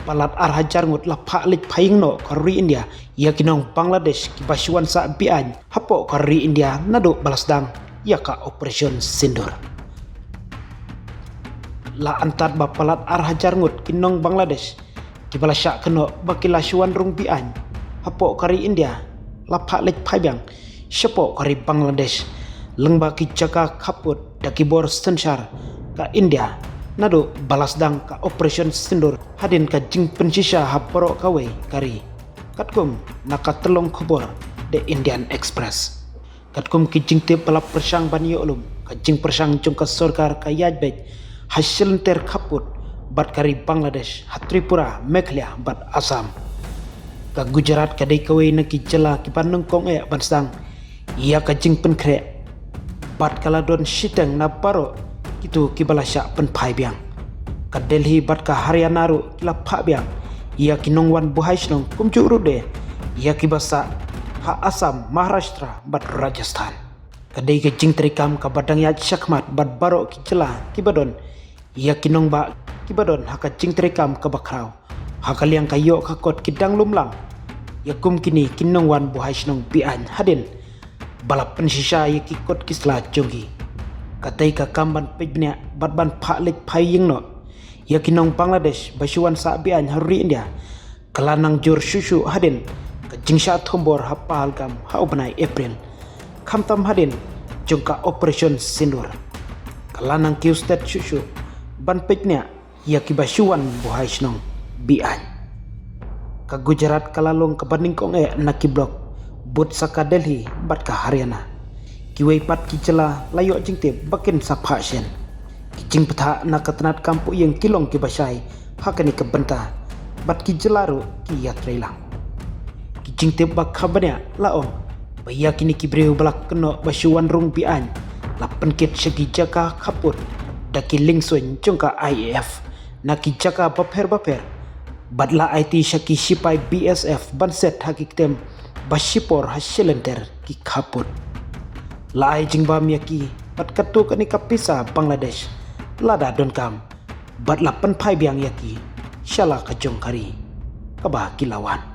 palat arhajar ngut la phalik phaing no kari India ya kinong Bangladesh ki basuan sa bian hapo kari India nado balasdang ya ka operation Sindur. La antar ba palat arhajar ngut kinong Bangladesh ki balasya keno bakilasuan rung bian hapo kari India la phalik phaibyang shapo kari Bangladesh lengba ki jaka kaput dakibor sensar ka India nado balasdang ka operation Sindur hadin ka jing pensisa haporo kawe kari katkum nakatelong khobor The Indian Express katkum ki jing te palap persang banyo ulum ka jing persang jung ka sarkar ka yajbej hasil ter kaput bat kari Bangladesh Tripura Meghalaya bat Assam ka Gujarat ka dei kawe na ki jela ki panung kong bansang ia ka jing penkre bat kaladon shiteng na paro itu kibalasya pen phaibyang ka Delhi bat ka Haryana ru kila phabyang ia kinongwan buhaisnong kumju rude ia kibasa ha Assam Maharashtra bat Rajasthan ka dei ke jing trikam ka badang ya shakmat bat baro ki jela kibadon ia kinongba kibadon ha ka jing trikam ka bakrau ha kaliang kayo ka kot kidang lumlang ya kum kini kinongwan buhaisnong bian hadin balap pensisa ya ki kot kisla jongi katai ka kamban pejnya batban phalik phaying no ya kinong Bangladesh basuan sa bian hari India kelanang jor susu hadin ka jingsha thombor hapal kam haubanai April khamtam hadin jongka operation Sindur kelanang kiustet susu ban pejnya ya ki basuan buhai snong bian ka Gujarat kalalong ka baningkong naki blok but saka Delhi bat ka Haryana kiwei pat ki jela layo jingte bakin sapha sen ki jing patha na katnat kampu yang kilong ki basai hakani ke benta bat ki jelaru ki yatreilang ki jingte bak khabanya laong baya kini ki breu balak keno basuan rung bian la penkit segi jaka kapur daki lingsun jongka IAF na ki jaka baper badla IT shaki sipai BSF banset hakiktem basipor hasilenter ki kapur lai jingba miyaki bat katu kani kapisa Bangladesh lada don kam bat la pen phai biang yaki shala kajong kari kaba kilawan